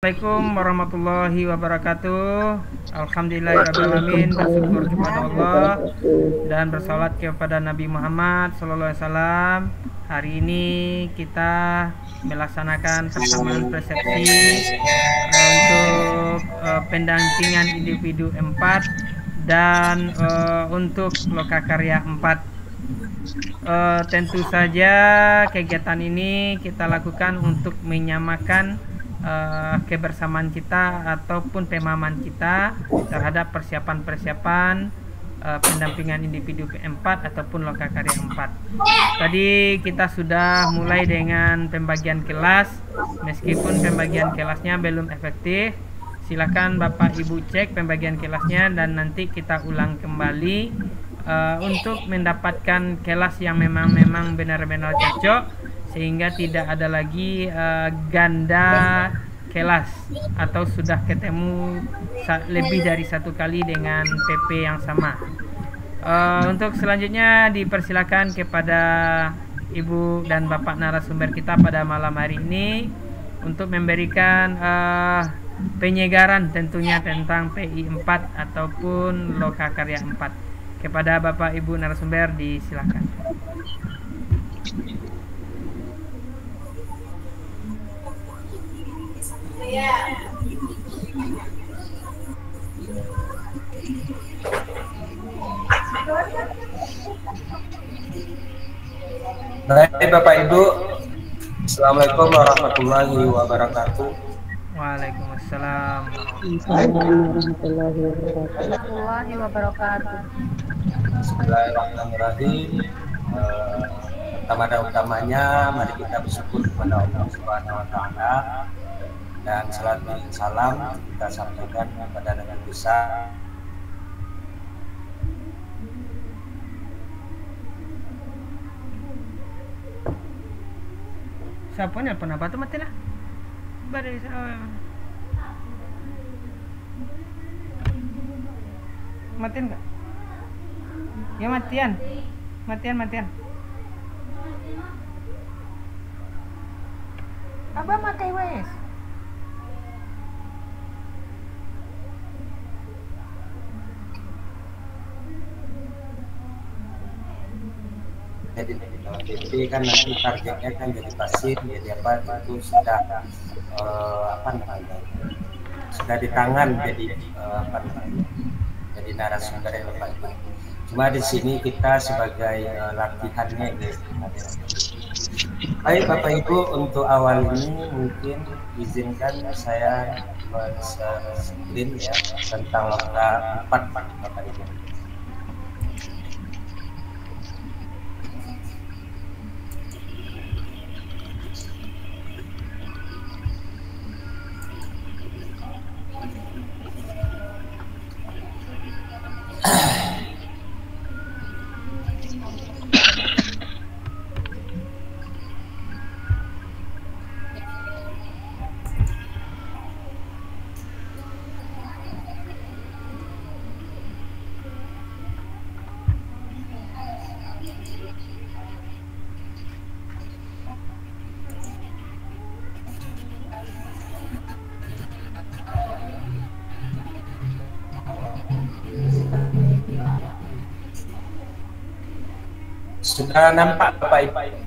Assalamualaikum warahmatullahi wabarakatuh. Alhamdulillahirrahmanirrahim. Bersyukur kepada Allah dan bersalawat kepada Nabi Muhammad SAW. Hari ini kita melaksanakan persamaan persepsi untuk pendampingan individu 4 dan untuk lokakarya 4. Tentu saja kegiatan ini kita lakukan untuk menyamakan kebersamaan kita ataupun pemahaman kita terhadap persiapan-persiapan pendampingan individu P4 ataupun lokakarya 4. Tadi kita sudah mulai dengan pembagian kelas, meskipun pembagian kelasnya belum efektif. Silakan Bapak Ibu cek pembagian kelasnya dan nanti kita ulang kembali untuk mendapatkan kelas yang memang benar-benar cocok, sehingga tidak ada lagi ganda kelas atau sudah ketemu lebih dari satu kali dengan PP yang sama. Untuk selanjutnya dipersilakan kepada Ibu dan Bapak narasumber kita pada malam hari ini untuk memberikan penyegaran tentunya tentang PI 4 ataupun lokakarya 4. Kepada Bapak Ibu narasumber disilakan. Baik Bapak Ibu, Assalamualaikum warahmatullahi wabarakatuh. Waalaikumsalam warahmatullahi wabarakatuh. Bismillahirrahmanirrahim. Utamanya mari kita bersyukur kepada Allah Subhanahu wa taala dan salam kita sampaikan kepada Nabi besar siapa nih apa tuh mati lah badai matiin nggak ya matian abah makai wes jadi kan nanti targetnya kan jadi pasif, jadi apa itu sudah sudah di tangan jadi jadi narasumber yang Bapak Ibu. Cuma di sini kita sebagai latihannya gitu. Baik Bapak Ibu, untuk awal ini mungkin izinkan saya screen ya tentang loka 4 Bapak Ibu. Sudah nampak Bapak Ibu?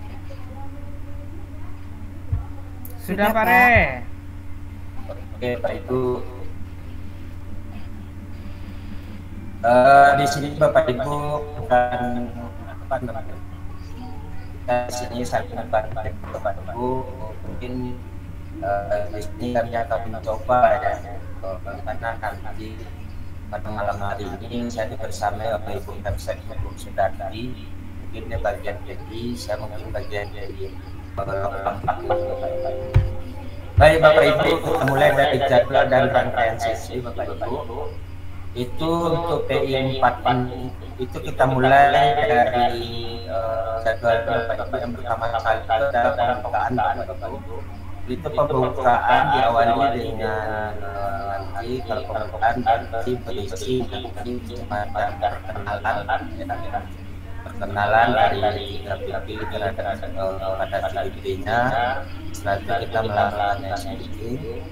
Sudah Pak Re. Oke Pak Ibu. Di sini Bapak Ibu bukan apa namanya? Di sini saya bantu Bapak Ibu mungkin di sini kami akan mencoba ya bagaimana nanti pada malam hari ini saya bersama Bapak Ibu website Hukum Sudadi. Mungkin bagian jadi saya mungkin bagian dari baik Bapak Ibu, kita mulai dari jadwal dan rangkaian sesi Bapak Ibu. Itu untuk PI 4 itu kita mulai dari jadwal Bapak Ibu. Yang pertama kali itu adalah pembukaan Bapak Ibu. Itu pembukaan diawali dengan nanti kalau pembukaan nanti berisi nanti perkenalan dari PP terhadap pada dirinya. Setelah itu kita melakukan speaking.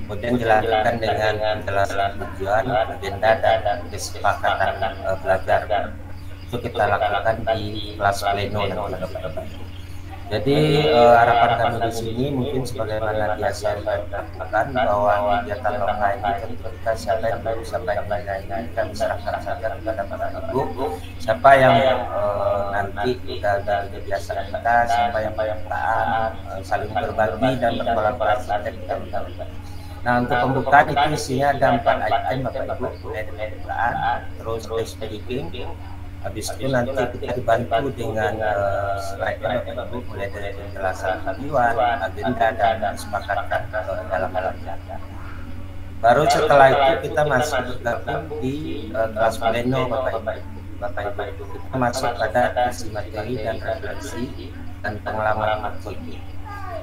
Kemudian dilanjutkan dengan penjelasan tujuan, agenda, dan kesepakatan belajar. Itu kita lakukan di kelas pleno nanti. Jadi harapan kami di sini mungkin sebagaimana biasa dikatakan bahwa kegiatan lokal ini tentu kita siapa yang baru, siapa yang lain-lain kita serahkan saja kepada Bapak Ibu. Siapa yang nanti kita dari kebiasaan kita, siapa yang taat, saling berbagi dan berkolaborasi kita lakukan. Nah, untuk pembukaan itu isinya ada 4 item Bapak Ibu, mulai dari pembukaan, terus speaking. Habis itu nanti kita dibantu dengan slide-nya Bapak Ibu, mulai dari penjelasan tujuan, agenda, dan kesepakatan dalam belajar. Baru setelah itu kita masih bergabung di kelas pleno Bapak Ibu. Kita masuk pada isi materi dan refleksi dan pengalaman coaching.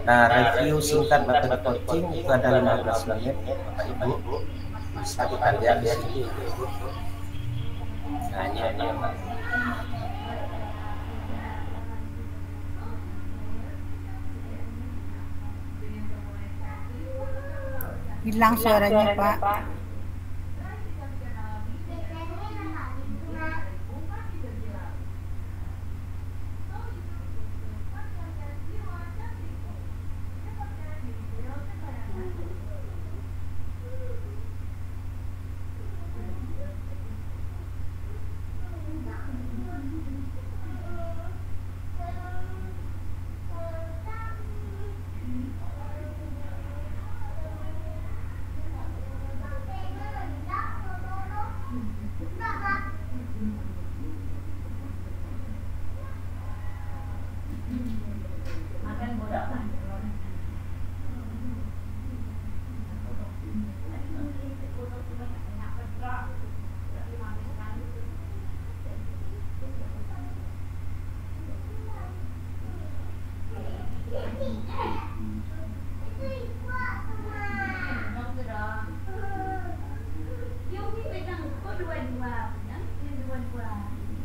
Nah, review singkat materi coaching itu ada 15 menit Bapak Ibu. Bisa kita lihat di sini. Nah, ini Pak. Hilang suaranya, Pak.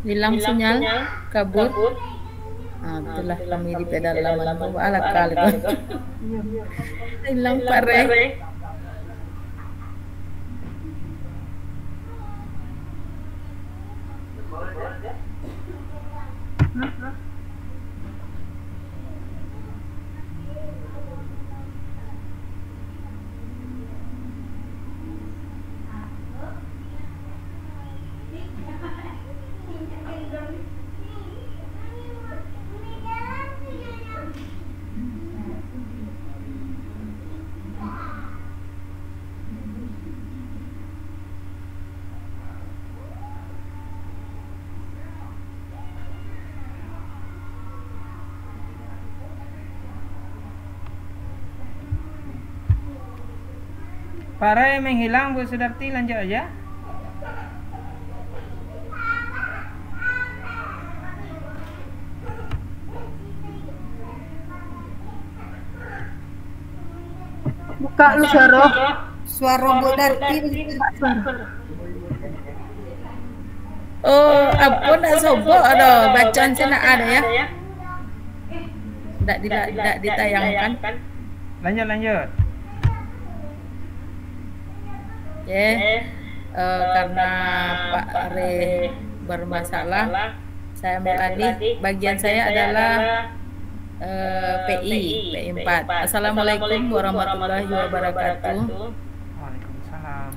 Hilang sinyal, kabur. Ah, itulah kami di pedalaman ala kali. Hilang pare. Pak Ray menghilang, Bu Sudarti, lanjut aja. Buka lu suara Bu Darti. Oh, apa nak sobok ada bacaan sana ada ya? Tidak ditayangkan. Lanjut. Karena Pak Re bermasalah, saya ambil alih. Bagian saya adalah PI 4. Assalamualaikum warahmatullahi wabarakatuh. Waalaikumsalam.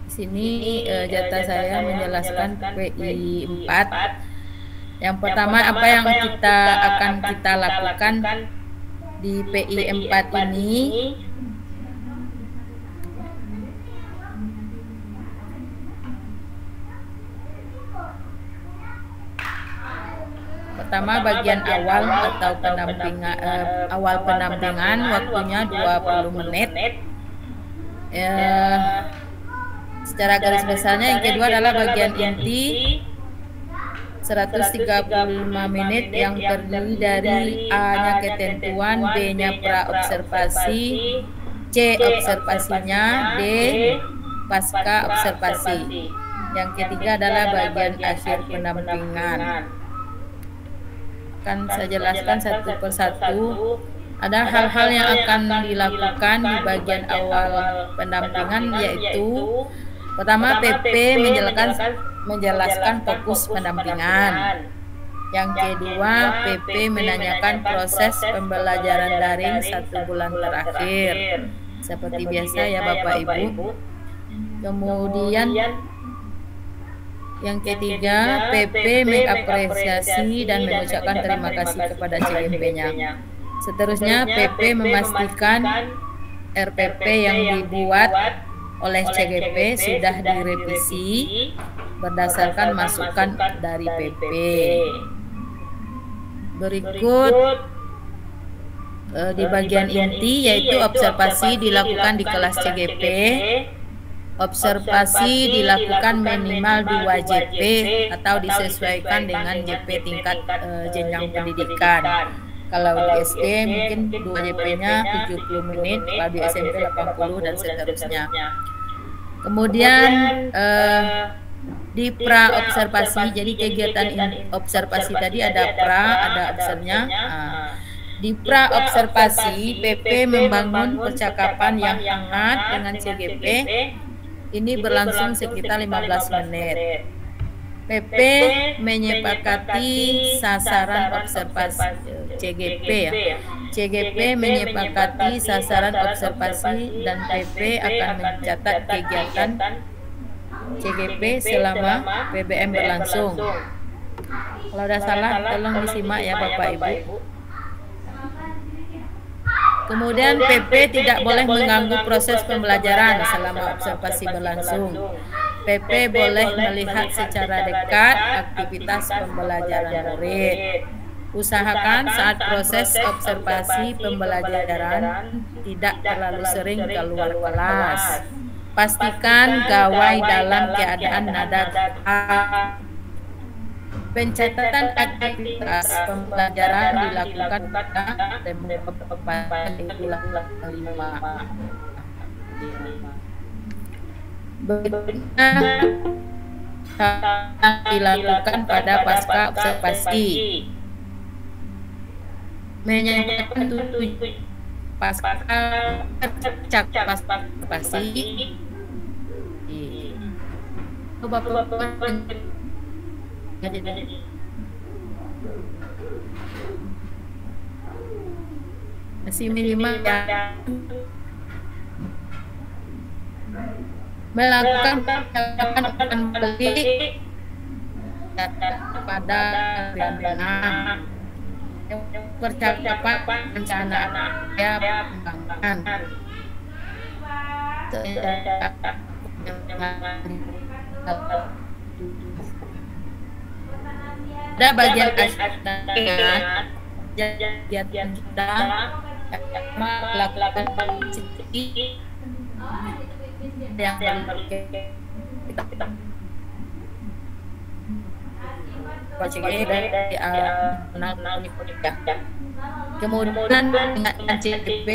Di sini jatah saya menjelaskan PI 4. Yang pertama, apa yang akan kita lakukan di PI 4 ini? Pertama, bagian awal atau pendampingan, waktunya 20 menit. Secara garis besarnya, yang kedua adalah bagian inti 135 menit yang terdiri dari A-nya ketentuan, B-nya pra-observasi, C observasinya, D pasca observasi. Yang ketiga adalah bagian akhir pendampingan. akan saya jelaskan satu persatu. Ada hal-hal yang akan dilakukan di bagian awal pendampingan, yaitu pertama PP menjelaskan fokus pendampingan. Yang kedua, PP menanyakan proses pembelajaran daring 1 bulan terakhir. Seperti biasa ya Bapak Ibu. Kemudian yang ketiga, PP mengapresiasi dan mengucapkan terima kasih kepada CGP-nya. Seterusnya, PP memastikan RPP yang dibuat oleh CGP sudah direvisi berdasarkan masukan dari PP. Berikut di bagian inti, yaitu observasi dilakukan di kelas CGP. Observasi dilakukan minimal 2 JP atau disesuaikan dengan JP tingkat jenjang pendidikan. Kalau di SD mungkin 2 JP-nya 70 menit, kalau di SMP 80 dan seterusnya. Kemudian di pra observasi, jadi kegiatan observasi tadi ada pra, ada obsernya. Di pra observasi, PP membangun percakapan yang hangat dengan CGP. Ini berlangsung sekitar 15 menit. PP menyepakati sasaran observasi CGP ya. CGP menyepakati sasaran observasi dan PP akan mencatat kegiatan CGP selama PBM berlangsung. Kalau ada salah tolong disimak ya Bapak Ibu. Kemudian PP tidak boleh mengganggu proses pembelajaran selama observasi berlangsung. PP boleh melihat secara dekat aktivitas pembelajaran murid. Usahakan saat proses observasi pembelajaran tidak terlalu sering keluar kelas. Pastikan gawai dalam keadaan nada. Pencatatan aktivitas pembelajaran dilakukan pada tempat 5. Berikutnya dilakukan pada pasca observasi. Menyampaikan tujuan pasca observasi. Masih minimal ya. Melakukan percakapan kembali pada pembinaan. Percakapan perencanaan ya pembangunan. Ada bagian kegiatan kita melakukan yang kita kemudian dengan CGP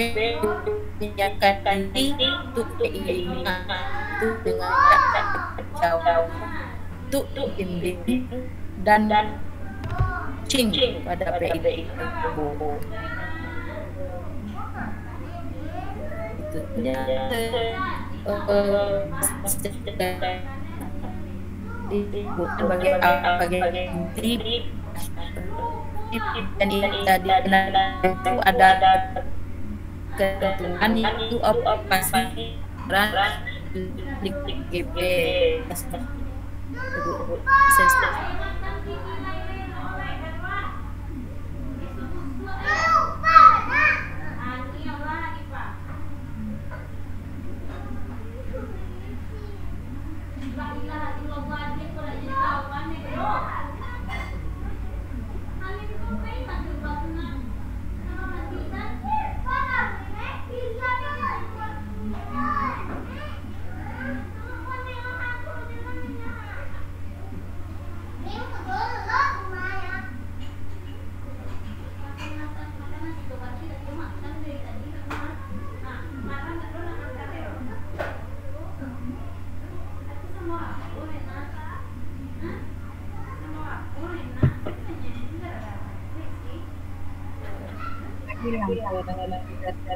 menyiapkan diri untuk PI 5 itu dengan jauh untuk bimbing dan cing pada PI itu dibutuhkan bagian inti dan tadi itu ada ketentuan itu operasi di GP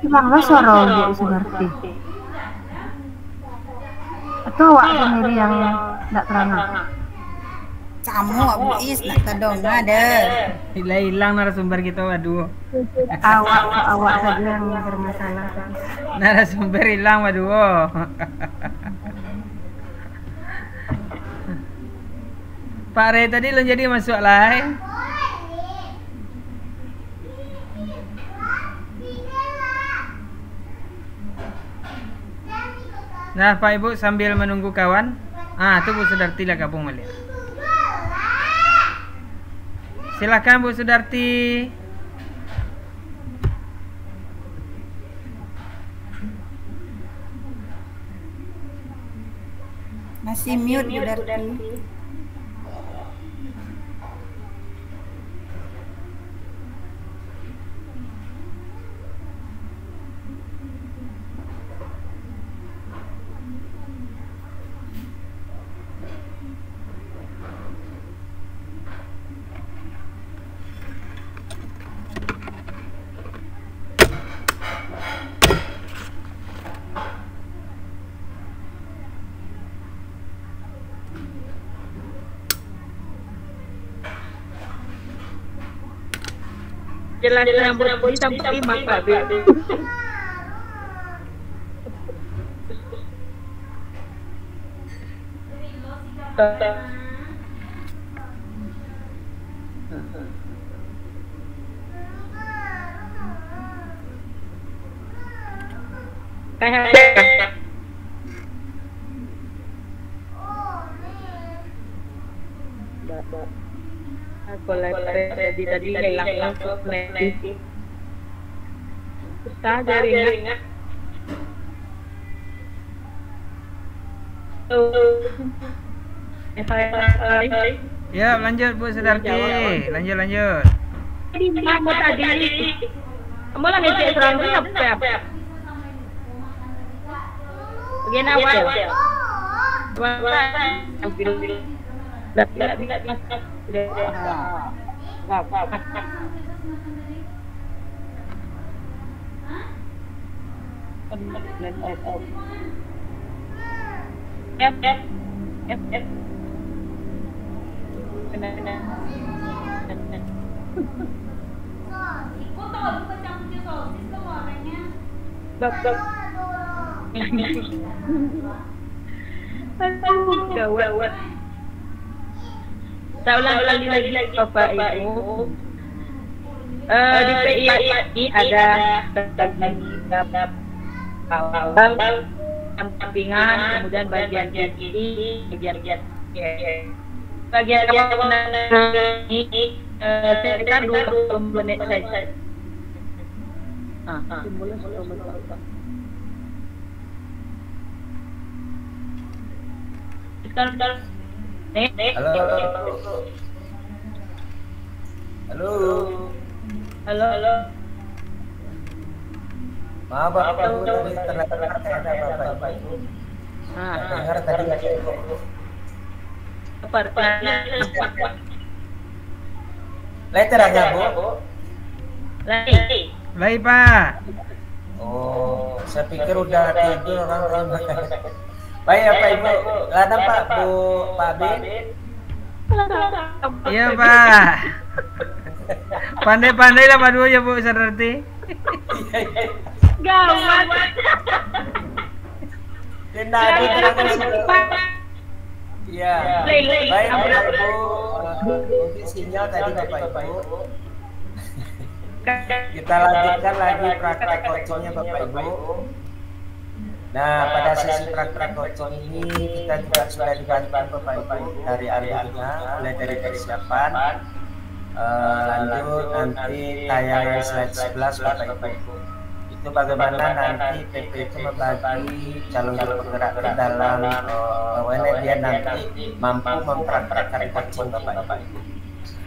Hilanglah suara Bu Sudarti. Atau awak sendiri yang tidak terangah? Kamu Bu Is nak todong ada. Hilang narasumber kita, waduh. Awak saja yang bermasalah. Narasumber hilang, waduh. Pak Ray tadi lo jadi masuk live. Nah, Pak Ibu sambil menunggu kawan. Itu Bu Sudarti lah gabung melihat. Silakan Bu Sudarti. Masih mute Bu Darti. Jelas rambut sampai mata be. Kayak aku lagi tadi hilang nanti kita jaringan Ya, lanjut Bu Sudarti. Lanjut. Kamu tadi kamu lagi cek serangga apa? Bagian awal. Gawat. Saya ulang lagi Bapak Ibu. Di PI ada awal sampingan, kemudian bagian kiri, bagian kanan ini sekitar 20 menit saja. Sekarang Halo. Maaf Bapak Ibu, tadi terdengar ada Bapak Ibu. Dengar tadi nggak sih? Letter aja Bu. Baik Pak. Oh, saya pikir udah tidur orang. Baik ya Pak Ibu. Ada Pak Bin. Iya Pak. Pandai-pandai lah Pak ya Bu Sudarti. Gawat. Iya. Baik Bapak Ibu. Mungkin sinyal tadi Bapak Ibu. Kita lanjutkan lagi praktek coachingnya Bapak Ibu. Nah, pada sesi praktek coaching ini kita juga sudah dibantu Bapak Ibu dari ahlinya, mulai dari persiapan. Lanjut nanti tayangan slide 11 Bapak Ibu. Itu bagaimana nanti PP itu membagi calon penggerak dalam bagaimana dia nanti mampu mempraktekkan coaching Bapak Ibu.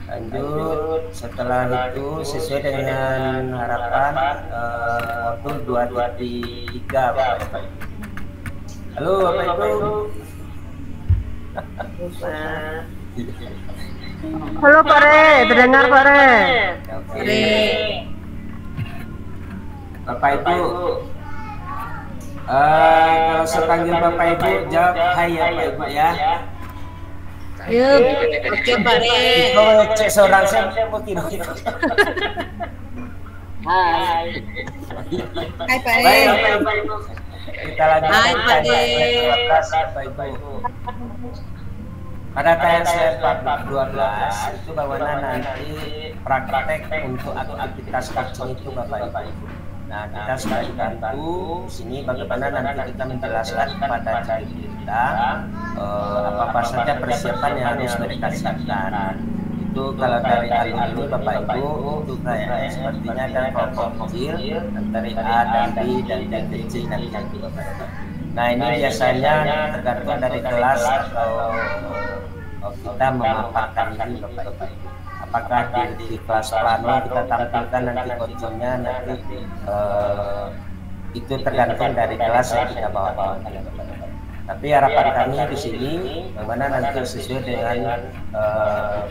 Lanjut setelah itu sesuai dengan harapan modul 2.3 Bapak Ibu. Halo Bapak Ibu. Halo Pak Re, terdengar Pak Re. Bapak Ibu, kalau saya panggil Bapak Ibu jawab hai ya Pak Ibu ya. Yuk, oke Pak Re. Kalau cek seorang saya mungkin. Hai. Hai Pak Re. Baik Bapak Ibu. Kita lanjutkan. Hai Pak Re. Bapak Ibu. Pada tayangan slide 12 itu bagaimana nanti praktek untuk aktivitas coaching itu Bapak Ibu. Nah, kita sudah dibantu di sini bagaimana nanti kita menjelaskan kepada caleg kita apa saja persiapan yang harus mereka siapkan. Itu kalau dari alur ini Bapak Ibu itu kayaknya sepertinya ada kelompok kecil antara A dan B dan D kecil nanti Bapak Ibu. Nah, ini biasanya tergantung dari kelas atau kita memaparkan ini Bapak Ibu. Apakah di kelas plano kita tampilkan nanti coachingnya nanti itu tergantung dari kelas yang kita bawa. Tapi harapan kami di sini bagaimana nanti sesuai dengan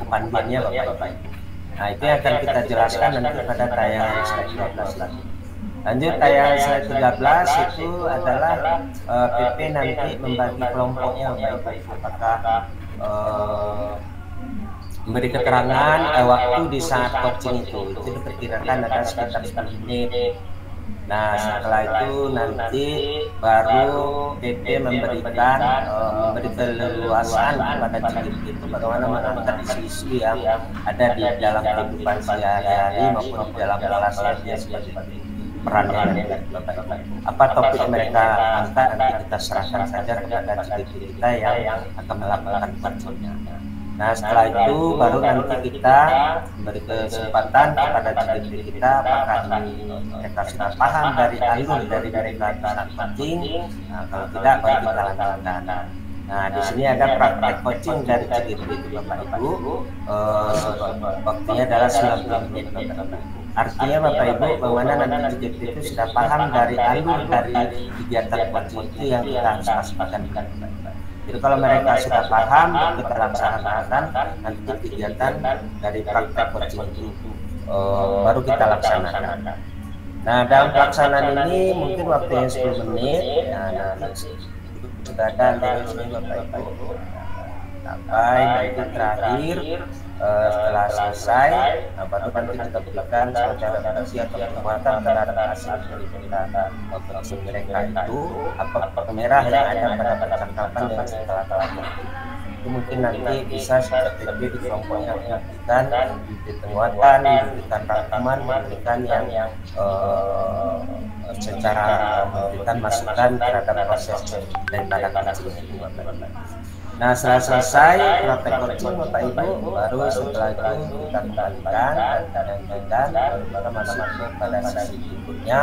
panduannya Bapak Ibu. Nah, itu yang akan kita jelaskan nanti pada tayangan slide 12 lagi. Lanjut tayangan slide 13 itu adalah PP nanti membagi kelompoknya Bapak Ibu. Apakah memberi keterangan waktu di saat coaching itu diperkirakan ada sekitar 10 menit. Nah, setelah itu nanti baru PP memberikan memberi keleluasan kepada caleg itu bagaimana mengangkat isu-isu yang ada di dalam kehidupan sehari-hari maupun di dalam kelasnya seperti perannya Bapak Ibu. Apa topik mereka angkat nanti kita serahkan saja kepada caleg kita yang akan melakukan coachingnya. Nah, setelah itu baru nanti kita memberi kesempatan kepada caleg kita apakah ini mereka sudah paham dari alur dari saat coaching. Nah, kalau tidak baru kita lanjutkan. Nah, di sini ada praktek coaching dari caleg itu Bapak Ibu. Waktunya adalah 90 menit Bapak Ibu. Artinya Bapak Ibu bagaimana nanti caleg itu sudah paham dari alur dari kegiatan coaching itu yang kita harus pastikan Bapak Ibu. Jadi kalau mereka sudah paham, kita laksanakan nanti kegiatan dari praktek coaching itu baru kita laksanakan. Nah, dalam pelaksanaan ini mungkin waktunya 10 menit. Nah, sudah ada dari Bapak Ibu. Sampai itu terakhir setelah selesai, baru nanti kita berikan semacam refleksi atau penguatan terhadap hasil dari coaching mereka itu apa merah yang ada pada percakapan yang setelah itu mungkin nanti bisa seperti di kelompoknya memberikan penguatan, memberikan rangkuman, memberikan yang secara memberikan masukan terhadap proses daripada coaching itu Bapak. Nah, setelah selesai praktek coaching Bapak Ibu, baru setelah itu kita kembalikan dan baru masuk kepada sesi berikutnya.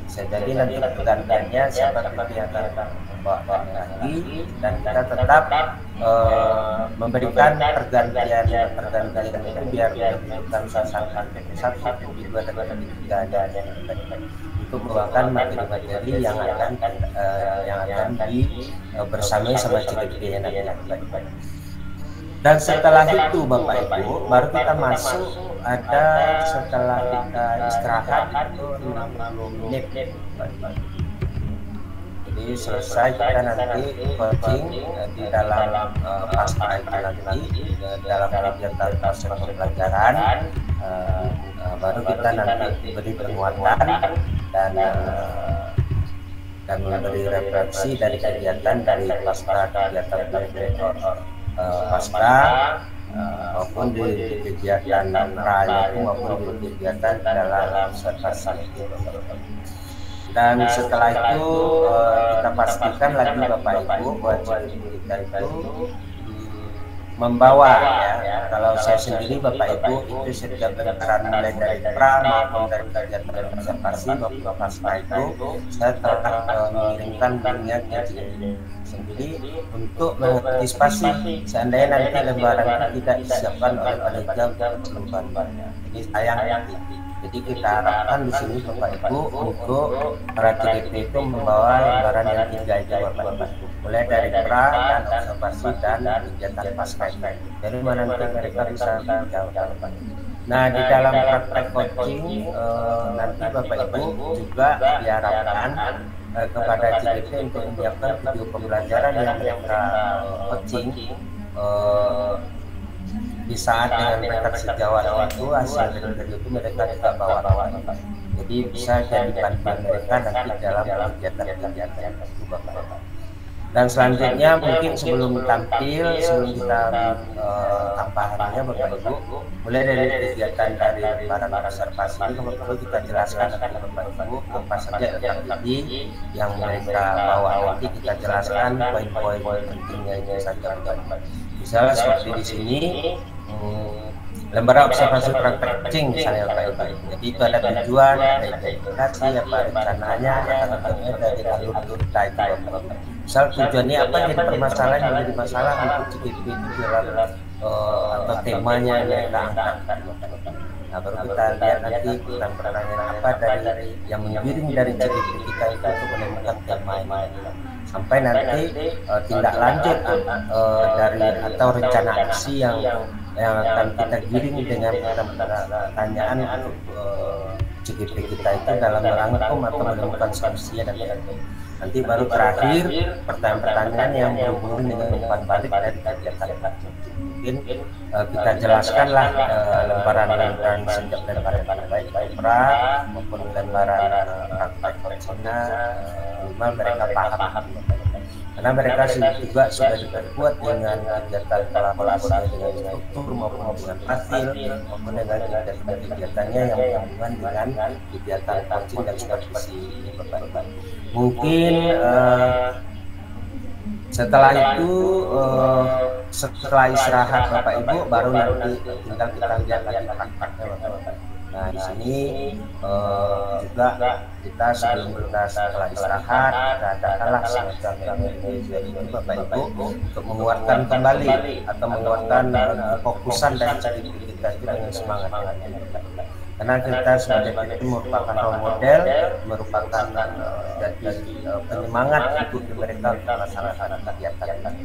Bisa jadi nanti pergantiannya seperti yang akan membawa lagi dan kita tetap memberikan pergantian itu biar bukan sasaran PP1, PP2 dan PP3 ada itu merupakan materi-materi yang akan bersamai sama CDP nanti. Dan setelah itu Bapak Ibu baru kita masuk ada setelah kita istirahat itu 60 menit. Jadi selesai kita nanti coaching di dalam pasca itu nanti dalam kegiatan proses pembelajaran baru kita nanti beri penguatan dan memberi refleksi dari kegiatan dari pasca kegiatan pasca maupun di kegiatan raya maupun di kegiatan dalam observasi. Dan setelah itu kita pastikan lagi Bapak Ibu bahwa kita itu membawa ya. Kalau saya sendiri Bapak Ibu itu setiap peran mulai dari pra maupun dari kegiatan observasi maupun pasca itu saya telah mengirimkan dunia sendiri untuk mengantisipasi seandainya nanti lembaran tidak disiapkan oleh panitia untuk lembarannya. Ini sayang jadi kita harapkan di sini Bapak Ibu untuk para CDP itu membawa lembaran yang 3 itu Bapak Ibu, mulai dari pra dan observasi dan kegiatan pasca. Jadi mana nanti mereka bisa menjawab Bapak Ibu. Nah, di dalam praktek coaching nanti Bapak Ibu juga diharapkan kepada CGP untuk menyiapkan video pembelajaran yang mereka coaching di saat dengan mereka sejawat itu hasil dari video itu mereka tidak bawa. Jadi bisa jadi panduan mereka nanti dalam kegiatan-kegiatan itu Bapak. Dan selanjutnya mungkin sebelum tampil, sebelum kita tambahannya Bapak Ibu, mulai dari kegiatan dari lembaran observasi ini kalau perlu kita jelaskan nanti Bapak Ibu apa saja aktiviti yang mereka bawa, nanti kita jelaskan poin-poin pentingnya ini saja Bapak. Misalnya seperti di sini lembaran observasi praktek coaching misalnya Bapak Ibu. Jadi itu ada tujuan, ada implementasi, apa rencananya, tentunya dari alur kita itu Bapak. Misal tujuannya apa yang jadi permasalahan, yang jadi masalah untuk CGP itu dalam atau temanya yang kita angkat. Nah baru kita lihat nanti pertanyaan apa dari yang menggiring dari CGP kita itu untuk menemukan tema ini. Sampai nanti tindak lanjut dari atau rencana aksi yang akan kita giring dengan pertanyaan untuk CGP kita itu dalam merangkum atau menemukan solusinya dan lain-lain. Nanti baru terakhir pertanyaan-pertanyaan yang berhubungan dengan umpan balik dari kegiatan. Mungkin kita jelaskanlah lembaran sejak lembaran baik pra maupun lembaran praktek profesional minimal mereka paham. Karena mereka juga sudah diperkuat dengan kegiatan kolaborasi dengan struktur maupun dengan hasil maupun dengan kegiatannya yang berhubungan dengan kegiatan coaching dan supervisi ini Bapak. Mungkin setelah itu setelah istirahat Bapak Ibu baru nanti tinggal kita lihat lagi prakteknya Bapak. Nah di sini juga kita sebelum kita setelah istirahat kita adakanlah semacam ini Bapak Ibu untuk menguatkan kembali atau menguatkan fokusan dari CGP kita itu dengan semangat karena kita sebagai itu merupakan role model, merupakan jadi penyemangat untuk mereka untuk melaksanakan kegiatan.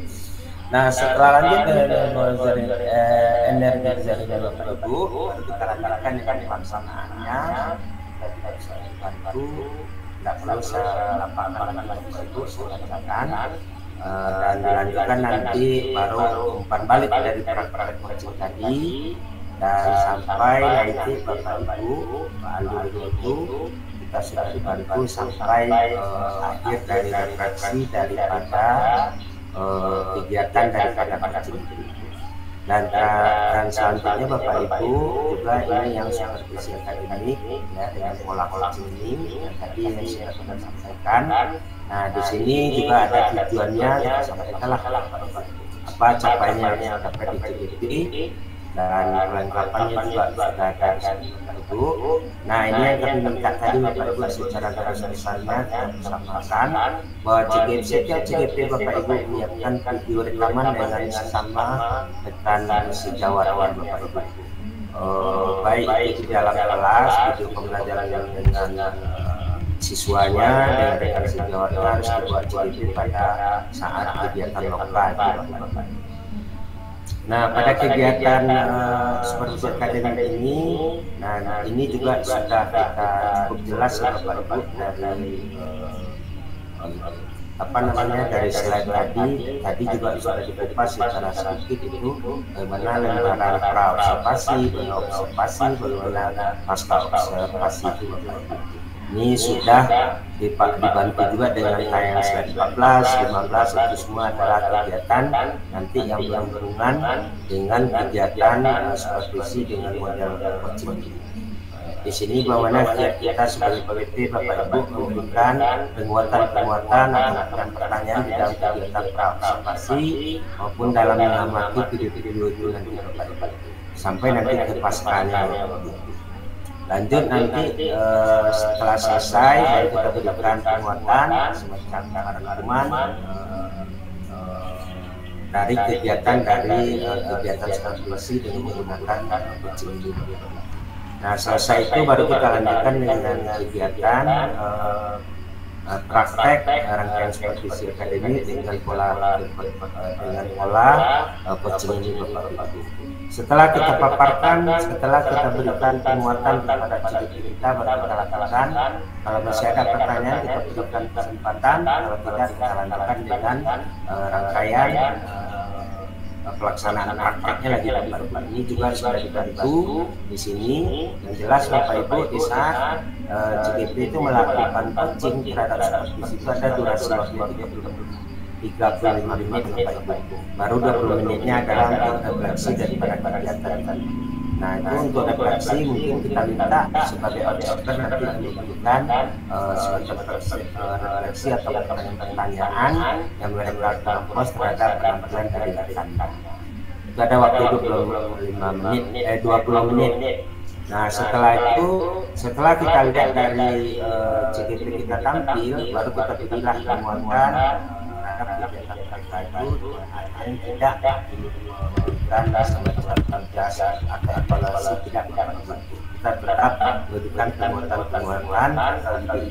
Nah setelah lanjut dengan energi dari Bapak Ibu, kita lanjutkan dengan pelaksanaannya. Kita bisa bantu, tidak perlu saya lapangkan lagi Bapak Ibu, saya bacakan dan dilanjutkan nanti baru umpan balik dari praktek coaching tadi dan sampai nanti Bapak Ibu alur itu kita sudah dibantu sampai akhir dari refleksi daripada kegiatan daripada coaching dan selanjutnya Bapak Ibu juga ini yang seperti silakan ini ya dengan pola coaching ini yang tadi yang sudah kita sampaikan. Nah di sini juga ada tujuannya kita sampaikanlah apa capaiannya yang dapat di CGP dan kelengkapannya juga sudah ada di Ibu. Nah ini yang kami minta tadi Bapak Ibu secara garis besarnya kita sampaikan bahwa CGP Bapak Ibu menyiapkan video rekaman dengan sesama rekan sejawat Bapak Ibu. Baik itu di dalam kelas video pembelajaran dengan siswanya dengan rekan sejawatnya harus dibuat CGP pada saat kegiatan lokal Bapak. Nah pada kegiatan seperti akademik ini, nah ini juga sudah kita cukup jelas ya Bapak Ibu dari apa namanya dari slide tadi juga sudah dikupas secara sedikit itu bagaimana lembaran pra-observasi, bagaimana pasca observasi itu Bapak Ibu. Ini sudah dibantu juga dengan tayangan slide 14, 15 itu semua adalah kegiatan nanti yang berhubungan dengan kegiatan supervisi dengan model coaching. Di sini bagaimana kita sebagai PWT Bapak Ibu memberikan penguatan atau pertanyaan di dalam kegiatan pra-observasi maupun dalam mengamati video-video itu nanti Bapak Ibu sampai nanti ke paskanya. Lanjut nanti setelah selesai baru kita berikan penguatan semacam rangkuman dari kegiatan supervisi dengan menggunakan coaching. Nah selesai itu baru kita lanjutkan dengan kegiatan praktek rangkaian supervisi akademik dengan pola coaching ini Bapak Ibu. Setelah kita paparkan, setelah kita berikan penguatan kepada CGP kita, baru kita lakukan. Kalau masih ada pertanyaan, kita berikan kesempatan. Kalau tidak, kita lanjutkan dengan rangkaian pelaksanaan prakteknya lagi Bapak Ibu. Ini juga sudah dibantu di sini. Yang jelas Bapak Ibu, di saat CGP itu melakukan coaching terhadap supervisi itu ada durasi waktu 35 menit Bapak Ibu. Baru 20 menitnya adalah untuk refleksi daripada kegiatan. Nah itu untuk refleksi mungkin kita minta sebagai observer nanti memberikan refleksi atau pertanyaan yang mereka pos terhadap penampilan dari rekan. Itu ada waktu 20 menit. Nah setelah itu, setelah kita lihat dari CGP kita tampil, baru kita pilihlah penguatan kegiatan mereka itu yang tidak memberikan semacam jasa atau evaluasi tidak membantu. Kita tetap memberikan penguatan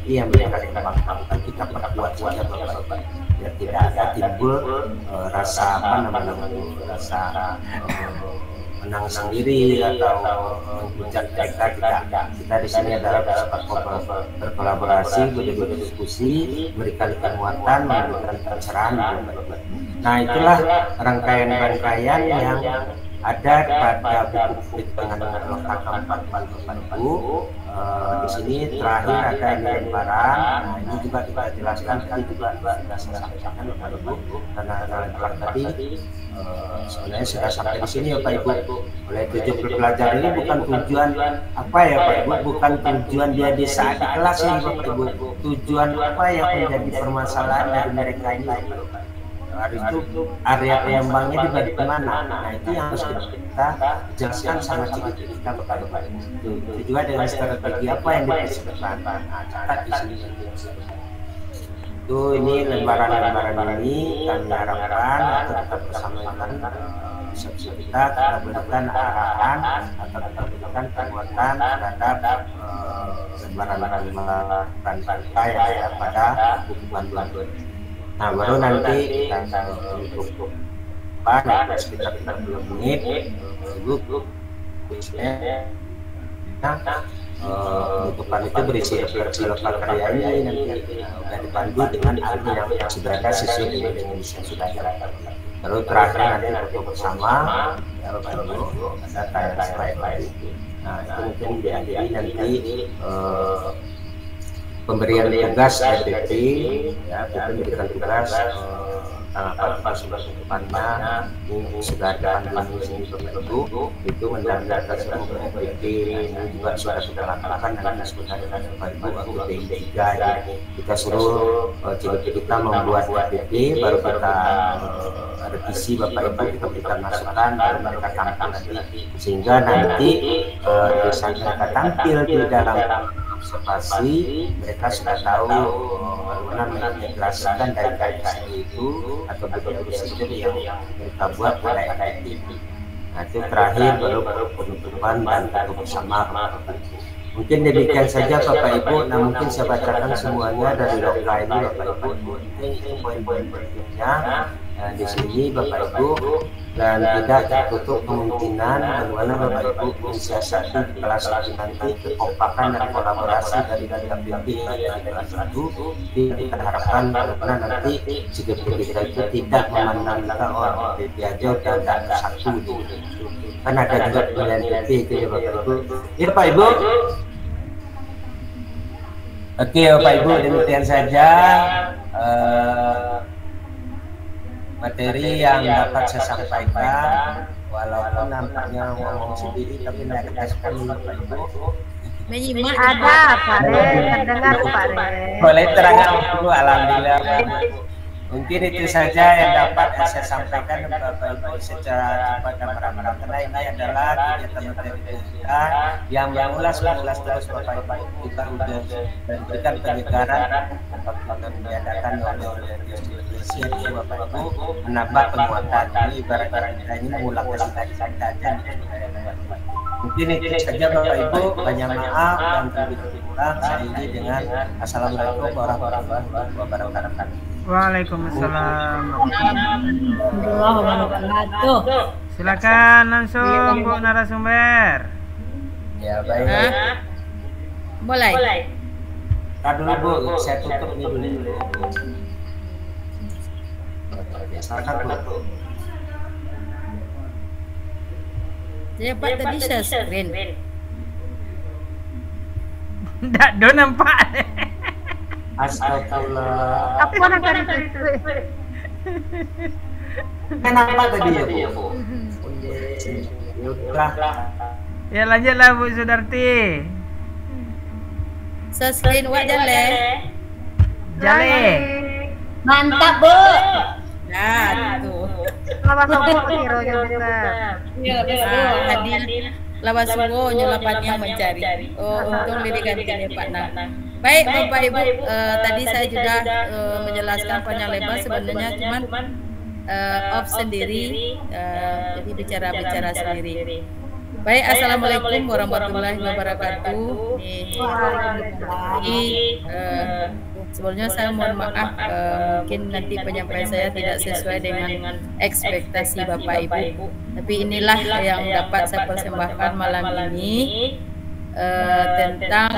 yang mereka kembangkan, kita perkuat saja Bapak, biar tidak ada timbul rasa rasa menang sendiri atau menghujat mereka. Kita di sini adalah bersifat berkolaborasi, berdiskusi, memberikan penguatan, memberikan pencerahan. Nah itulah rangkaian-rangkaian yang ada pada buku dengan letak Bapak Ibu. Di sini terakhir ada ini lembaran. Nah ini juga kita jelaskan tadi juga sudah saya sampaikan Bapak Ibu, karena lembaran tadi sebenarnya sudah sampai di sini Bapak Ibu. Oleh tujuan belajar ini bukan tujuan apa ya Pak Ibu, bukan tujuan dia di saat di kelas ini Bapak Ibu. Tujuan apa yang menjadi permasalahan dari mereka ini Bapak Ibu. Hari itu area pengembangnya di mana? Nah itu yang harus kita jelaskan sama CGP kita Bapak Ibu. Itu juga dengan strategi apa yang dipersiapkan. Nah catat di sini. Itu ini lembaran-lembaran ini kami harapkan atau kita bersamakan kita berikan arahan atau kita berikan penguatan terhadap lembaran-lembaran kita yang ada pada buku panduan. Nah baru nanti kita untuk sekitar 30 menit dulu penutupan itu berisi refleksi lokal karya ini nanti sudah dipandu dengan ahli yang sudah ada sesuai dengan Indonesia sudah ada. Lalu terakhir nanti foto bersama ya Bapak Ibu, ada tayang slide lagi. Nah itu mungkin diakhiri nanti pemberian tugas RPP, ya kita memberikan tugas tanggapan depannya sudah ada panduan di sini Bapak Ibu, itu mendandakan semua RPP. Ini juga sudah kita lakukan dan diskusi dengan Bapak Ibu waktu P3 ya. Kita suruh CGP kita membuat RPP, baru kita revisi Bapak Ibu, kita berikan masukan, baru mereka tampil nanti, sehingga nanti saat mereka tampil di dalam observasi mereka sudah tahu bagaimana mengintegrasikan dari KSI itu atau prosedur yang mereka buat pada efektif. Nah itu terakhir baru penutupan dan foto bersama. Mungkin demikian saja Bapak Ibu. Nah mungkin saya bacakan semuanya dari lokal ini Bapak Ibu. Itu poin-poin pentingnya di sini Bapak Ibu, dan tidak tertutup kemungkinan bagaimana Bapak Ibu mensiasati di kelas nanti kekompakan dan kolaborasi dari KPP di kelas itu. Kita harapkan bagaimana nanti CGP kita itu tidak memandang kita PP aja dan satu itu. Kan ada juga penilaian PP itu ya Bapak Ibu. Ya Pak Ibu. Oke Bapak Ibu, demikian saja materi yang dapat saya sampaikan, walaupun nampaknya ngomong sendiri tapi tidak sekali Bapak Ibu. Menyimak Ada Pak Re, terdengar Pak Re. Boleh terangkan dulu, alhamdulillah. Mungkin itu saja yang dapat saya sampaikan Bapak Ibu secara cepat dan merambah, karena ini adalah kegiatan materi kita yang mengulas terus Bapak Ibu. Kita sudah memberikan penyegaran apabila diadakan oleh Indonesia Bapak Ibu, menambah penguatan. Ini ibarat kita ini mengulang lagi saja. Mungkin itu saja Bapak Ibu, banyak maaf dan terlebih kurang saya ini dengan Assalamualaikum warahmatullahi wabarakatuh. Waalaikumsalam. Silakan langsung Bu narasumber. Ya baik. Mulai. Tar dulu Bu, saya tutup ini dulu. Silakan Bu. Saya Pak tadi share screen. Nggak do nampak. Astagfirullah. Apa orang tadi itu? Kenapa tadi ya Bu? Udah. Ya lanjutlah Bu Sudarti. Share screen wak jale. Jale. Mantap, Bu. Nah, tuh. Lawas apa kira juga? Iya, hadir lawas suwo nyelapannya mencari. Oh, untung lirik gantinya Pak Nang. Baik Bapak Ibu, tadi saya juga menjelaskan panjang lebar sebenarnya cuman off sendiri, jadi bicara sendiri. Baik, Assalamualaikum warahmatullahi wabarakatuh. Sebelumnya saya mohon maaf, mungkin nanti penyampaian saya tidak sesuai dengan ekspektasi Bapak Ibu. Tapi inilah yang dapat saya persembahkan malam ini tentang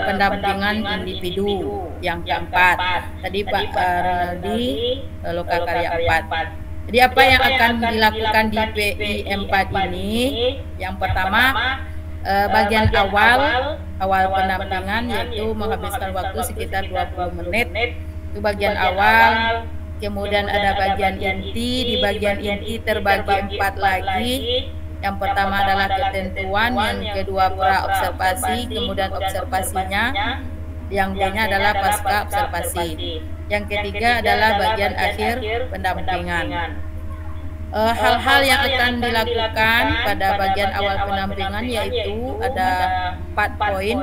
pendampingan individu yang keempat. Tadi Pak Rinaldi Lokakarya 4. Jadi apa yang akan dilakukan di PI 4 ini? Yang pertama, bagian awal pendampingan yaitu menghabiskan waktu sekitar 20 menit. Itu bagian awal. Kemudian ada bagian inti. Di bagian inti terbagi 4 lagi. Yang pertama adalah ketentuan, yang kedua pra observasi, kemudian observasinya, yang D-nya adalah pasca observasi. Yang ketiga adalah bagian akhir pendampingan. Hal-hal yang akan dilakukan pada bagian awal pendampingan yaitu ada 4 poin.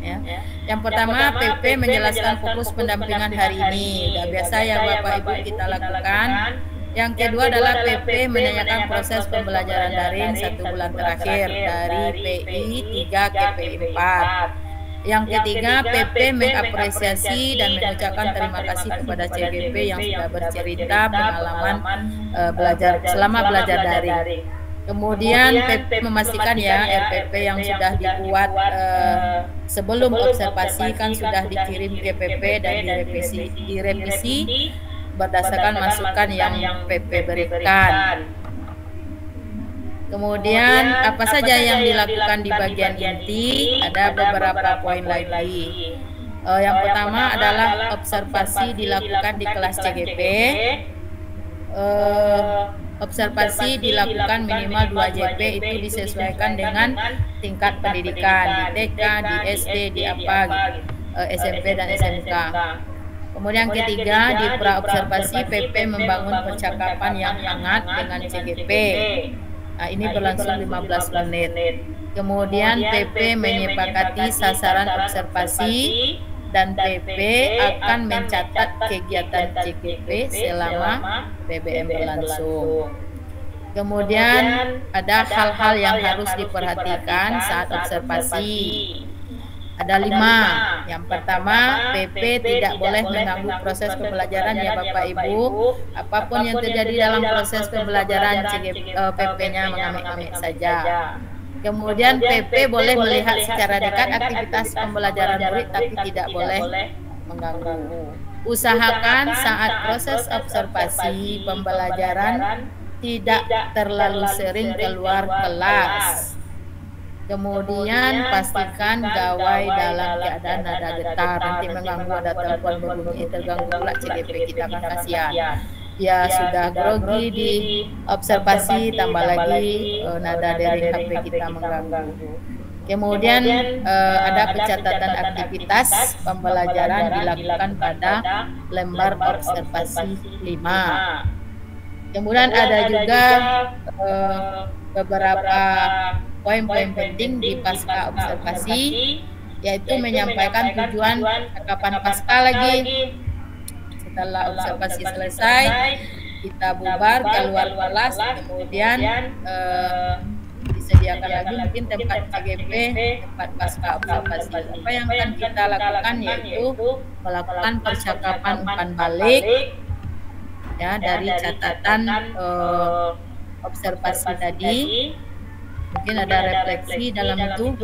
Ya. Yang pertama, PP menjelaskan fokus pendampingan hari ini. Sudah biasa yang Bapak Ibu kita lakukan. Yang kedua adalah PP menanyakan proses pembelajaran daring 1 bulan terakhir dari PI 3 ke PI 4. Yang ketiga, PP mengapresiasi dan mengucapkan terima kasih kepada CGP yang sudah bercerita pengalaman selama belajar daring. Kemudian PP memastikan ya RPP yang sudah dibuat sebelum observasi kan sudah dikirim ke PP dan direvisi berdasarkan masukan yang PP berikan. Kemudian apa saja yang dilakukan di bagian inti? Ada beberapa poin lagi. Yang pertama adalah observasi dilakukan di kelas CGP. Observasi dilakukan minimal 2 JP, itu disesuaikan dengan tingkat pendidikan di TK, di SD, di apa, SMP dan SMK. Kemudian ketiga, di pra observasi PP membangun percakapan yang hangat dengan CGP. Nah, ini berlangsung 15 menit. Kemudian PP menyepakati sasaran observasi dan PP akan mencatat kegiatan CGP selama PBM berlangsung. Kemudian ada hal-hal yang harus diperhatikan saat observasi. Ada 5. Yang pertama, PP tidak boleh mengganggu proses pembelajaran ya Bapak Ibu. Apapun yang terjadi dalam proses pembelajaran, PP-nya mengamik-amik saja. Kemudian PP boleh melihat secara dekat aktivitas pembelajaran murid, tapi tidak boleh mengganggu. Usahakan saat proses observasi pembelajaran tidak terlalu sering keluar kelas. Kemudian pastikan gawai dalam keadaan nada getar, nanti mengganggu, ada telepon berbunyi terganggu pula CGP kita kan kasihan. Ya sudah grogi di observasi, tambah lagi nada dari HP kita mengganggu. Kemudian ada pencatatan aktivitas pembelajaran dilakukan pada lembar observasi 5. Kemudian ada juga beberapa poin-poin penting di pasca observasi, yaitu menyampaikan tujuan kapan pasca lagi. Setelah observasi selesai, kita bubar keluar kelas, kemudian disediakan lagi mungkin tempat CGP, tempat pasca observasi. Apa yang akan kita lakukan yaitu melakukan percakapan umpan balik ya dari catatan observasi tadi. Mungkin ada refleksi dalam itu.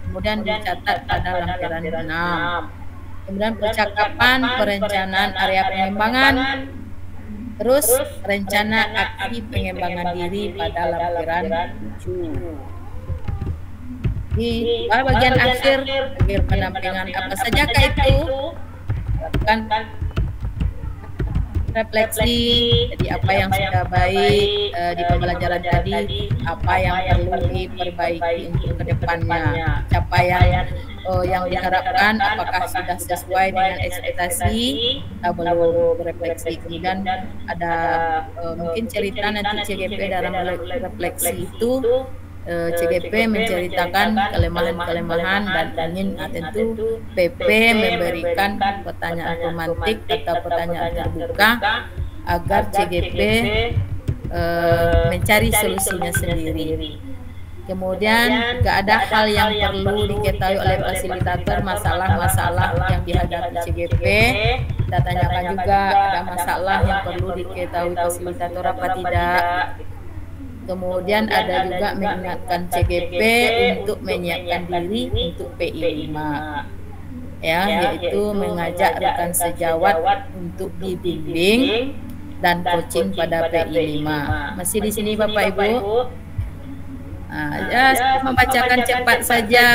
Kemudian dicatat pada lampiran 6. Kemudian percakapan perencanaan area pengembangan. Terus rencana aksi pengembangan diri pada lampiran 7. Di bagian akhir pendampingan apa saja itu lakukan refleksi, jadi apa yang sudah baik di pembelajaran tadi, apa yang perlu diperbaiki untuk kedepannya, capaian yang diharapkan apakah sudah sesuai dengan ekspektasi, kita perlu berefleksi. Kemudian ada mungkin cerita nanti CGP dalam refleksi itu. CGP menceritakan kelemahan-kelemahan dan ingin tentu PP memberikan pertanyaan pemantik atau pertanyaan terbuka agar CGP mencari solusinya sendiri. Kemudian jika ada hal yang perlu diketahui oleh fasilitator, masalah-masalah yang dihadapi CGP, kita tanyakan juga ada masalah yang perlu diketahui fasilitator apa tidak. Kemudian ada juga mengingatkan CGP untuk menyiapkan diri untuk PI 5 ya, yaitu mengajak rekan sejawat untuk dibimbing dan coaching pada PI 5. Masih di sini Bapak Ibu? Ya, membacakan cepat saja.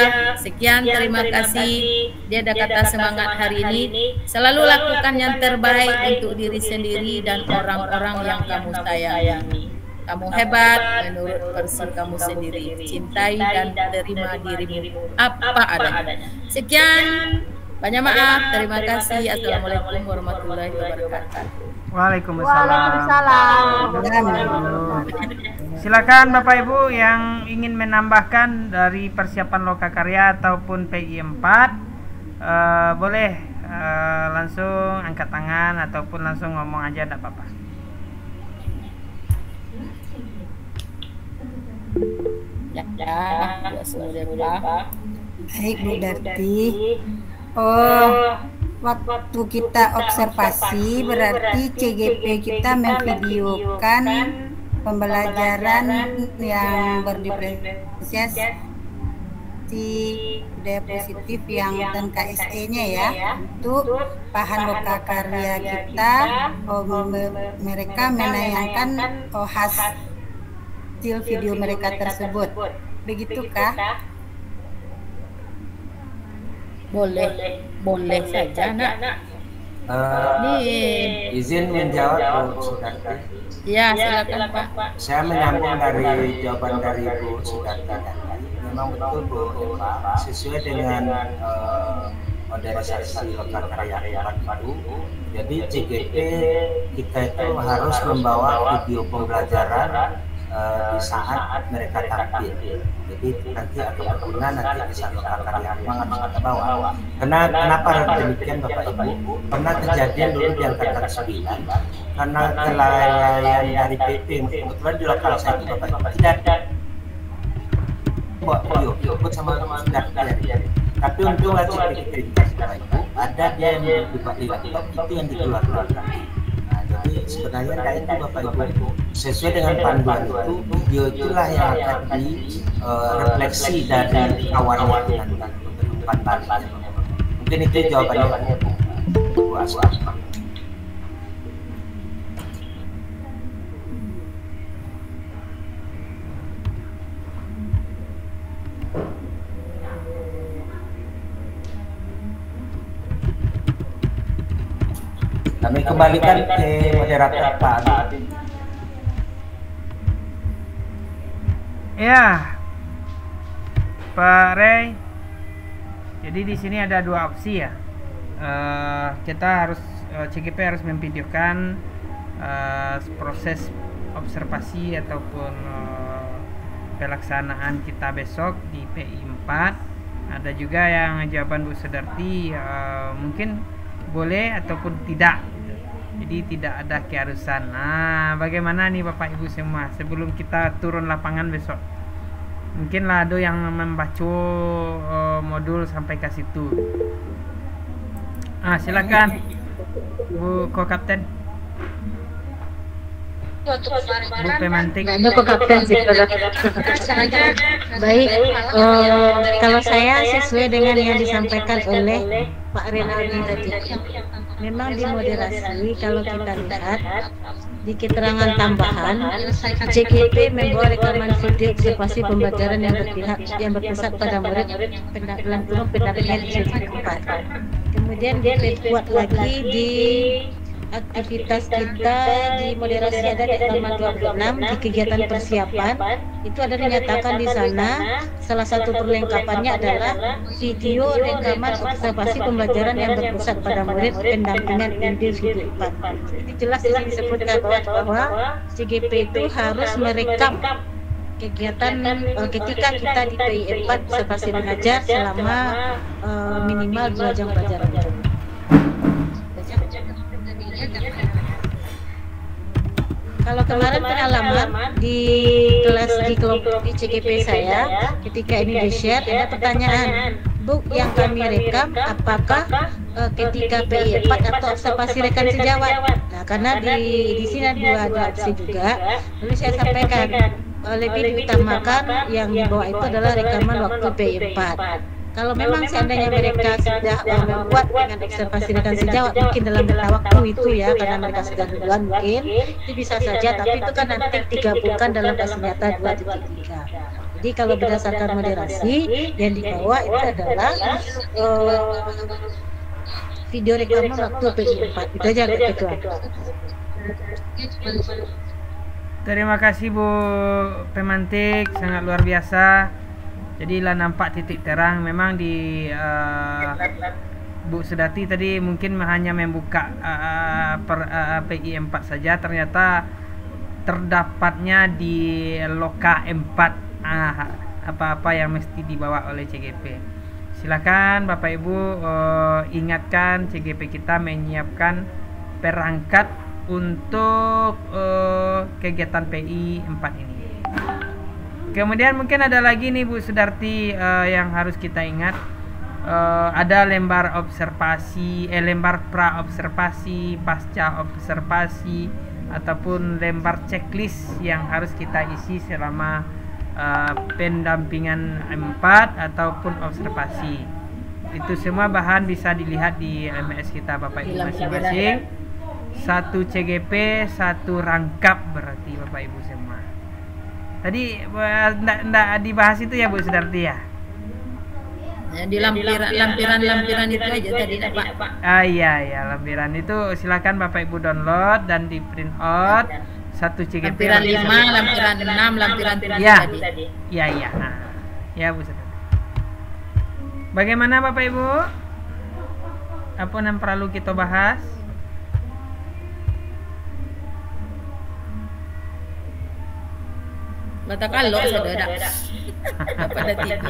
Sekian, terima kasih. Dia ada kata semangat hari ini. Selalu lakukan yang terbaik untuk diri sendiri dan orang-orang yang kamu sayangi. Kamu hebat menurut versi kamu sendiri. Cintai dan terima dirimu apa adanya. Sekian, banyak maaf. Terima kasih. Assalamualaikum warahmatullahi wabarakatuh. Waalaikumsalam. Silakan Bapak Ibu yang ingin menambahkan dari persiapan lokakarya ataupun PI 4, boleh langsung angkat tangan ataupun langsung ngomong aja, enggak apa-apa. Baik Bu Darti. Waktu kita observasi berarti CGP kita memvideokan pembelajaran yang berdiferensiasi budaya positif yang dan KSE-nya ya, untuk bahan lokakarya kita. Mereka menayangkan hasil video mereka tersebut, begitukah? Boleh saja nak. Izin menjawab Bu Sudarti. Ya, silakan Pak. Saya menyambung dari jawaban dari Bu Sudarti tadi. Memang betul Bu Eva, sesuai dengan modernisasi lokakarya itu. Jadi CGP kita itu harus membawa video pembelajaran di saat mereka tampil. Jadi nanti akan berguna nanti di saat lokakarya memang harus kita bawa. Kenapa demikian Bapak Ibu? Pernah kejadian dulu di angkatan 9, karena kelalaian dari PP, kebetulan di lokal saya itu Bapak Ibu tidak buat video ikut sama Sudarti. Tapi untuk aktivitas Bapak Ibu ada dia yang dibuat di laptop itu yang dikeluarkan. Jadi sebenarnya kayak itu Bapak Ibu, sesuai dengan panduan itu, video itulah yang akan direfleksi dari awalnya itu nanti umpan baliknya. Mungkin itu jawabannya Bu Aswa. Kami kembalikan ke moderator Pak Adi. Ya, Pak Rey. Jadi di sini ada dua opsi ya. Kita harus CGP harus memvideokan proses observasi ataupun pelaksanaan kita besok di PI 4. Ada juga yang jawaban Bu Sudarti mungkin boleh ataupun tidak. Jadi tidak ada keharusan. Nah, bagaimana nih Bapak Ibu semua sebelum kita turun lapangan besok? Mungkin lah ada yang membaca modul sampai ke situ. Silakan Bu Ko-Kapten. Bu Pemantik. Bu Kapten sih. Baik, kalau saya sesuai dengan yang disampaikan oleh Pak Renaldi tadi, memang di moderasi kalau kita lihat di keterangan tambahan, CGP membawa rekaman video observasi pembelajaran yang berpihak yang berpusat pada murid pendampingan IPI 4. Kemudian diperkuat lagi di aktivitas kita di moderasi ada di halaman 26 di kegiatan persiapan itu ada dinyatakan di sana salah satu perlengkapannya adalah video rekaman observasi pembelajaran yang berpusat pada murid pendampingan individu 4. Jadi jelas di sini disebutkan bahwa CGP itu harus merekam kegiatan ketika kita di PI 4 observasi mengajar selama minimal 2 jam pelajaran. Kalau kemarin pengalaman di kelas di kelompok di CGP saya, ketika ini di-share ada pertanyaan, Bu, yang kami rekam apakah ketika PI 4 atau observasi rekan sejawat? Nah, karena di sini ada opsi juga, lalu saya sampaikan lebih diutamakan yang dibawa itu adalah rekaman waktu PI 4. Kalau memang seandainya mereka sudah membuat dengan observasi rekan sejawat mungkin dalam beberapa waktu itu ya, karena mereka sudah duluan mungkin itu bisa saja, tapi itu kan nanti digabungkan dalam tes nyata 2.3. Jadi kalau berdasarkan moderasi yang dibawa itu adalah video rekaman waktu PI 4. Itu aja Ketua. Terima kasih Bu Pemantik, sangat luar biasa. Jadi lah nampak titik terang memang di Bu Sudati tadi mungkin hanya membuka PI 4 saja, ternyata terdapatnya di loka 4 apa-apa yang mesti dibawa oleh CGP. Silakan Bapak Ibu ingatkan CGP kita menyiapkan perangkat untuk kegiatan PI 4 ini. Kemudian mungkin ada lagi nih Bu Sudarti yang harus kita ingat, ada lembar observasi, lembar pra observasi, pasca observasi, ataupun lembar checklist yang harus kita isi selama pendampingan 4 ataupun observasi. Itu semua bahan bisa dilihat di LMS kita Bapak Ibu masing-masing. Satu CGP, satu rangkap berarti Bapak Ibu semua. Tadi enggak dibahas itu ya Bu Sudarti ya? Ya, di lampiran itu aja tadi Pak. Iya, lampiran itu silakan Bapak Ibu download dan di print out satu CGP. Lampiran 5, lampiran 6, lampiran 7 tadi. Iya. Nah, ya Bu Sudarti. Bagaimana Bapak Ibu? Apa yang perlu kita bahas? Kata kalau saudara pada TV.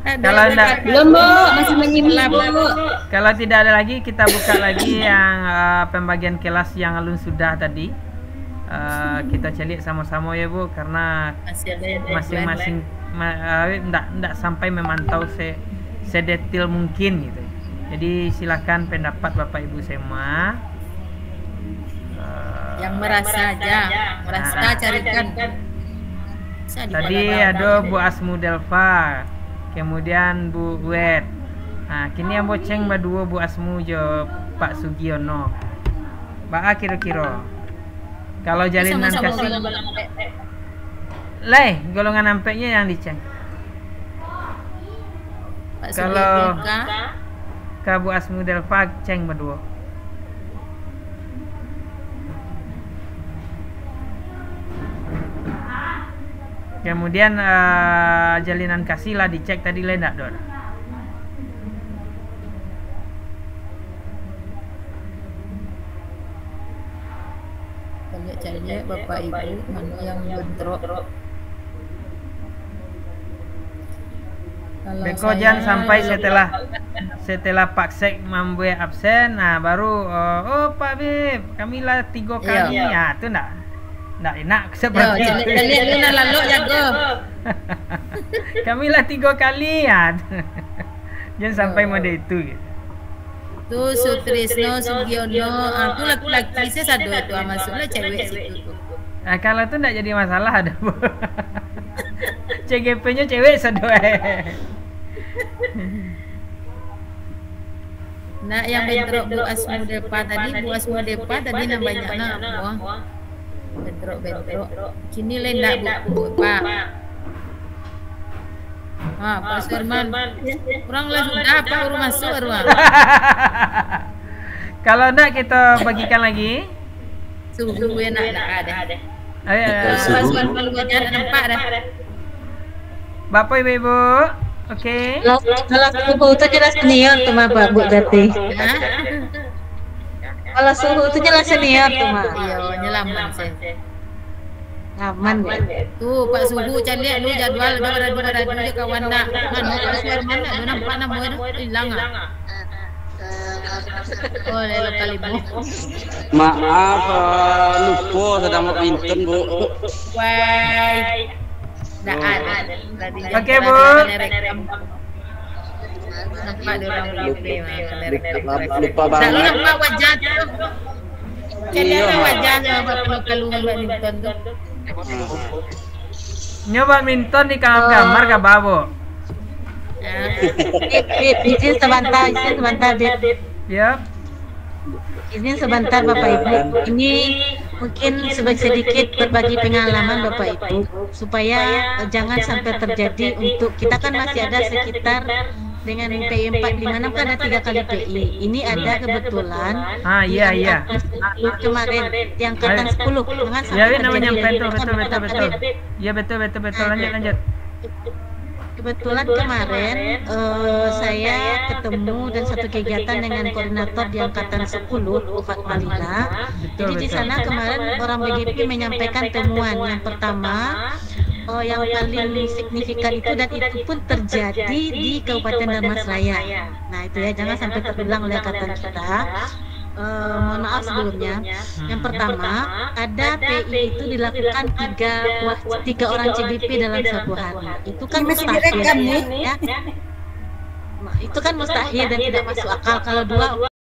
Kalau enggak, belum Bu, masih menyimak Bu. Kalau tidak ada lagi kita buka lagi yang pembagian kelas yang alun sudah tadi. Kita cari sama-sama ya Bu, karena masing-masing enggak sampai memantau sedetail mungkin gitu. Jadi silakan pendapat Bapak Ibu semua. Yang merasa carikan. Tadi ada Bu Asmu Delva, kemudian Bu Wet. Nah, kini yang boceng berdua Bu Asmu jo Pak Sugiono. Ba kira-kira. Kalau jalinan kasih leh golongan ampeknya yang diceng. Kalau ke Bu Asmu Delva ceng berdua. Kemudian jalinan kasih lah dicek tadi lendak Dor. Cari Bapak Ibu mana yang bentrok. Beko jangan sampai setelah Pak Sek membuat absen, nah baru Pak Bib kami lah 3 kali ya itu enggak. Nggak enak seperti itu. Lihat Luna lalu jago. Kami lah 3 kali ya. Jangan sampai mode itu gitu. Tuh Sutrisno, Sugiono, aku laki-laki saya satu itu masuklah cewek situ tuh. Nah, kalau itu nggak jadi masalah ada. CGP-nya cewek sedua. Nah, yang bentrok Bu Asmu Depa tadi namanya nak buah. Bentrok. Kini lendak Bu Pak. Pak Firman. Kurang lah sudah apa baru masuk ruang. Kalau enggak kita bagikan lagi. Suhu enak ada. Ayo. Pasukan keluarga nampak dah. Bapak Ibu. Oke. Kalau suhu itu jelas senior tuh mah Bu Jati. Kalau suhu itu jelas senior tuh mah. Iya, nyelaman saya. Aman ya. Tuh Pak Suhu cari lihat lu jadwal ada dia kawan nak. Mana Pak Suherman nak nampak nama itu hilang ah. Oh, lelo kali Bu. Maaf, lupa sedang badminton Bu. Wai. Dah ada. Oke, Bu. Nampak dia orang Lupa tak banget. nampak wajah tu. Jadi wajahnya kalau badminton tu. Nyoba minton di gambar ke babo. Izin sebentar, Bib. Yap. Izin sebentar Bapak Ibu. Ini mungkin sedikit berbagi pengalaman Bapak Ibu supaya jangan sampai terjadi untuk kita kan masih ada sekitar dengan PI 456 kan ada 3 kali PI. Ini ada kebetulan. Iya. Kemarin yang angkatan 10 jangan sampai Ya, namanya terjadi. betul. Ya betul. Lanjut. Kebetulan kemarin saya ketemu dan satu kegiatan dengan koordinator di angkatan 10 Ufat Malina. Jadi di sana kemarin orang BGP menyampaikan temuan yang pertama yang paling signifikan itu dan itu pun terjadi di Kabupaten Dharmasraya. Nah itu ya jangan sampai terulang oleh angkatan kita. Mohon maaf sebelumnya. Yang pertama, ada PI itu dilakukan 3 orang CBP dalam 1 hari. Itu kan mustahil ya. Nah, itu kan mustahil dan tidak masuk akal kalau 2